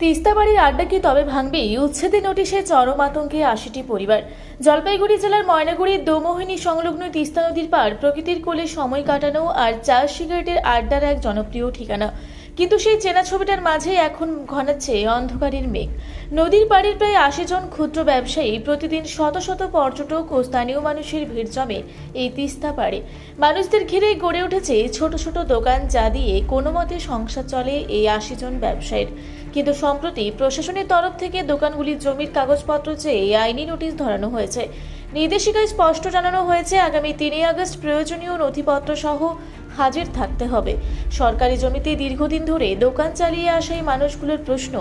তিস্তা বাড়ির আড্ডা কি তবে ভাঙবে? উচ্ছেদের নোটিশে চরম আতঙ্কে ৮০টি পরিবার। জলপাইগুড়ি জেলার ময়নাগুড়ির দোমোহিনী সংলগ্ন তিস্তা নদীর পাড় প্রকৃতির কোলে সময় কাটানো আর চা সিগারেটের আড্ডার এক জনপ্রিয় ঠিকানা। কিন্তু সেই চেনা ছবিটার মাঝে এখন ঘনাচ্ছে অন্ধকারের মেঘ। নদীর পাড়ের প্রায় ৮০ জন ক্ষুদ্র ব্যবসায়ী, প্রতিদিন শত শত পর্যটক ও স্থানীয় মানুষের ভিড় জমে এই তিস্তা পাড়ে। মানুষদের ঘিরে গড়ে উঠেছে ছোট ছোট দোকান, যা দিয়ে কোনো মতে সংসার চলে এই ৮০ জন ব্যবসায়ীর। কিন্তু সম্প্রতি প্রশাসনের তরফ থেকে দোকানগুলির জমির কাগজপত্র চেয়ে আইনি নোটিশ ধরানো হয়েছে। নির্দেশিকায় স্পষ্ট জানানো হয়েছে, আগামী ৩ আগস্ট প্রয়োজনীয় নথিপত্র সহ হাজির থাকতে হবে। সরকারি জমিতে দীর্ঘদিন ধরে দোকান চালিয়ে আসা এই মানুষগুলোর প্রশ্ন,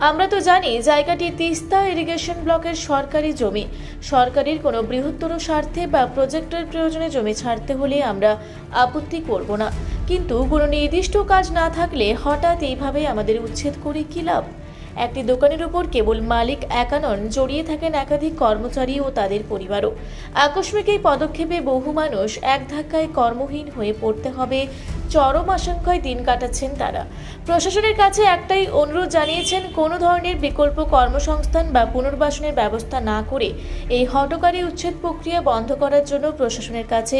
আমরা তো জানি জায়গাটি তিস্তা ইরিগেশন ব্লকের সরকারি জমি। সরকারের কোনো বৃহত্তর স্বার্থে বা প্রজেক্টের প্রয়োজনে জমি ছাড়তে হলে আমরা আপত্তি করব না, কিন্তু কোনো নির্দিষ্ট কাজ না থাকলে হঠাৎ এইভাবে আমাদের উচ্ছেদ করে কী লাভ? একটি দোকানের উপর কেবল মালিক একা নন, জড়িয়ে থাকেন একাধিক কর্মচারী ও তাদের পরিবারও। আকস্মিক এই পদক্ষেপে বহু মানুষ এক ধাক্কায় কর্মহীন হয়ে পড়তে হবে, চরম আশঙ্কায় দিন কাটাচ্ছেন তারা। প্রশাসনের কাছে একটাই অনুরোধ জানিয়েছেন, কোনো ধরনের বিকল্প কর্মসংস্থান বা পুনর্বাসনের ব্যবস্থা না করে এই হঠকারী উচ্ছেদ প্রক্রিয়া বন্ধ করার জন্য প্রশাসনের কাছে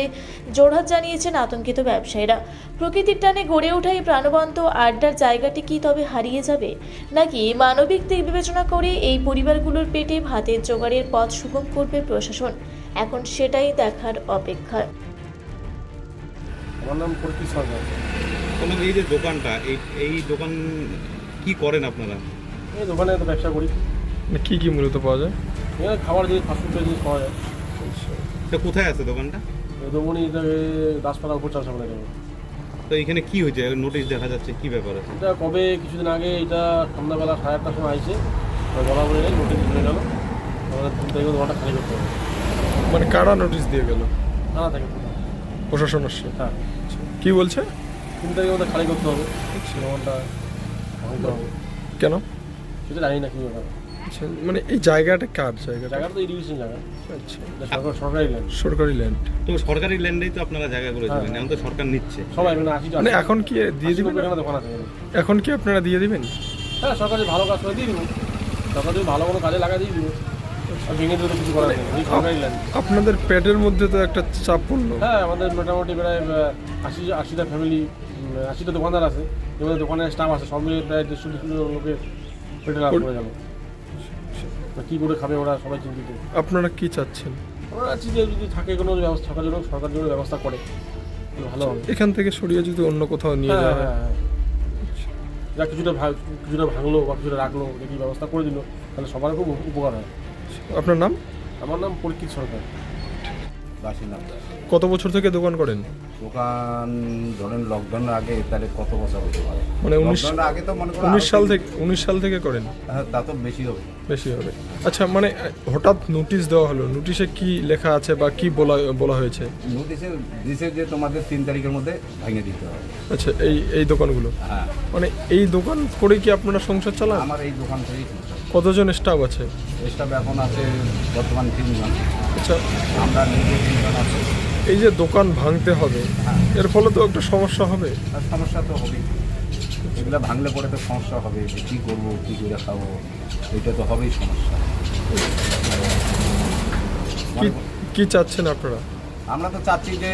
জোরহাত জানিয়েছেন আতঙ্কিত ব্যবসায়ীরা। প্রকৃতির টানে গড়ে ওঠা এই প্রাণবন্ত আড্ডার জায়গাটি কি তবে হারিয়ে যাবে, নাকি মানবিক দিক বিবেচনা করে এই পরিবারগুলোর পেটে ভাতের জোগাড়ের পথ সুগম করবে প্রশাসন? এখন সেটাই দেখার অপেক্ষা। আমার নাম পরিচিত সরকার। আমাদের এই যে দোকানটা, এই দোকান কি করেন আপনারা? এই দোকানে তো ব্যবসা করি। কি কি মূলত পাওয়া যায়? এখানে খাবার জিনিস, ফাস্টফুডের জিনিস পাওয়া যায়। এটা কোথায় আছে দোকানটা? দমনি এটাকে দাসপাড়ার উপর চাষ আমরা যাবো। তো এখানে কি হয়েছে? নোটিশ দেখা যাচ্ছে, কি ব্যাপার আছে? এটা কবে কিছুদিন আগে এটা সন্ধ্যাবেলা 8:30টার সময় আইছে, বলা বলে নোটিশ চলে গেল। আমাদের 3 তারিখে দোকানটা খালি করতে হবে। মানে কারা নোটিশ দিয়ে গেল? থানা থেকে। প্রশাসন আসছে? হ্যাঁ। কি বলছে? 3 তারিখের মধ্যে খালি করতে হবে, দোকানটা ভাঙতে হবে। কেন সেটা জানি না কি ব্যাপার। আচ্ছা, মানে এই জায়গাটা কার জায়গা? জায়গাটা তো ইরিগেশন জায়গা। আচ্ছা, এটা সরকারি ল্যান্ড। সরকারি ল্যান্ড। তো সরকারি ল্যান্ডেই তো আপনারা জায়গা করেছিলেন, এখন তো সরকার নিচ্ছে। সবাই মানে 80 মানে এখন কি দিয়ে দিবেন? এখানে দোকান আছে। এখন কি আপনারা দিয়ে দিবেন? হ্যাঁ, সরকার যদি ভালো কাজ করে দিয়ে দিব। সরকার যদি ভালো কোনো কাজে লাগা দিয়ে দিব। আর ভেঙে দিলে কিছু করার নেই, এই সরকারি ল্যান্ড। আপনাদের পেটের মধ্যে তো একটা চাপ পড়লো। হ্যাঁ, আমাদের মোটামুটি প্রায় 80টা ফ্যামিলি, 80টা দোকানদার আছে। এবার দোকানের স্টাফ আছে, সব মিলিয়ে প্রায় 150 লোকের পেটে লাভ করে যাবে। কী করে খাবে ওরা, সবাই চিন্তিত। আপনারা কি চাচ্ছেন? ওরা চাচ্ছি যে যদি থাকে কোনো ব্যবস্থা, থাকার জন্য সরকার জন্য ব্যবস্থা করে ভালো হবে। এখান থেকে সরিয়ে যদি অন্য কোথাও নিয়ে হ্যাঁ যাওয়া হয়? হ্যাঁ, যা কিছুটা ভাঙলো বা কিছুটা রাখলো, দেখি ব্যবস্থা করে দিল, তাহলে সবার খুব উপকার হয়। আপনার নাম? আমার নাম পরিচিত সরকার। বাসিন্দা। কত বছর থেকে দোকান করেন? দোকান ধরেন লকডাউনের আগে, তাহলে কত বছর হতে পারে? মানে লকডাউনের আগে তো মনে করো 19 সাল থেকে করেন? হ্যাঁ, তা তো বেশি হবে। বেশি হবে। আচ্ছা, মানে হঠাৎ নোটিশ দেওয়া হলো, নোটিশে কি লেখা আছে বা কি বলা হয়েছে? নোটিশে দিছে যে তোমাদের 3 তারিখের মধ্যে ভেঙে দিতে হবে। আচ্ছা, এই দোকানগুলো? হ্যাঁ। মানে এই দোকান করে কি আপনারা সংসার চালান? আমার এই দোকান থেকেই কতজন স্টাফ আছে? স্টাফ এখন আছে বর্তমান 3 জন। আচ্ছা, আমরা নিজে 3 জন আছি। এই যে দোকান ভাঙতে হবে, এর ফলে তো একটা সমস্যা হবে। আর সমস্যা তো হবেই, এগুলো ভাঙলে পরে তো সমস্যা হবে, যে কী করবো, কী করে খাবো, এটা তো হবেই সমস্যা। কি চাচ্ছেন আপনারা? আমরা তো চাচ্ছি যে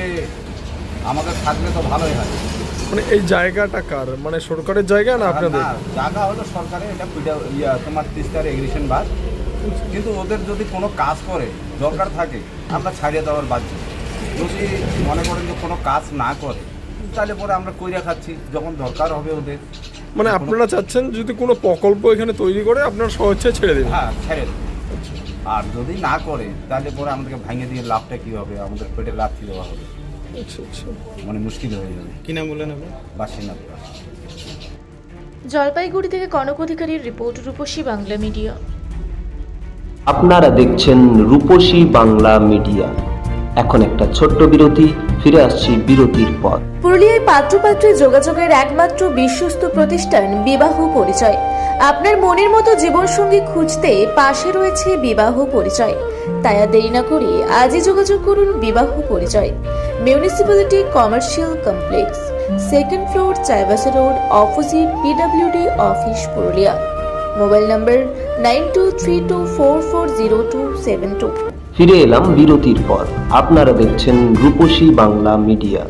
আমাদের থাকলে তো ভালোই হয়। মানে এই জায়গাটা কার? মানে সরকারের জায়গা না আপনাদের? না, জায়গা হলো সরকারের, এটা তোমার তিস্তার এগ্রিগেশন বাদ। কিন্তু ওদের যদি কোনো কাজ করে দরকার থাকে, আমরা ছাড়িয়ে দেওয়ার বাধ্য। যদি মনে করেন যে কোনো কাজ না করে, তাহলে পরে আমরা কইরা খাচ্ছি, যখন দরকার হবে ওদের। মানে আপনারা চাচ্ছেন যদি কোনো প্রকল্প এখানে তৈরি করে আপনারা স্বেচ্ছায় ছেড়ে দেবেন? হ্যাঁ, ছেড়ে দেবো। আর যদি না করে, তাহলে পরে আমাদেরকে ভেঙে দিয়ে লাভটা কী হবে, আমাদের পেটে লাভ কী দেওয়া হবে, আচ্ছা আচ্ছা, মানে মুশকিল হয়ে যাবে। কি নাম বললেন আপনি? বাসিন্দা। জলপাইগুড়ি থেকে কনক অধিকারীর রিপোর্ট, রূপসী বাংলা মিডিয়া। আপনারা দেখছেন রূপসী বাংলা মিডিয়া। এখন একটা ছোট্ট বিরতি, ফিরে আসছি বিরতির পর। পুরুলিয়ায় পাত্রপাত্রী যোগাযোগের একমাত্র বিশ্বস্ত প্রতিষ্ঠান বিবাহ পরিচয়। আপনার মনের মতো জীবনসঙ্গী খুঁজতে পাশে রয়েছে বিবাহ পরিচয়। তাই আর দেরি না করে আজই যোগাযোগ করুন বিবাহ পরিচয়। Municipality commercial complex, 2nd floor, Chaibasa road, opposite PWD office, Purulia. Mobile নম্বর 9232440272। ফিরে এলাম বিরতির পর। আপনারা দেখছেন রূপসী বাংলা মিডিয়া।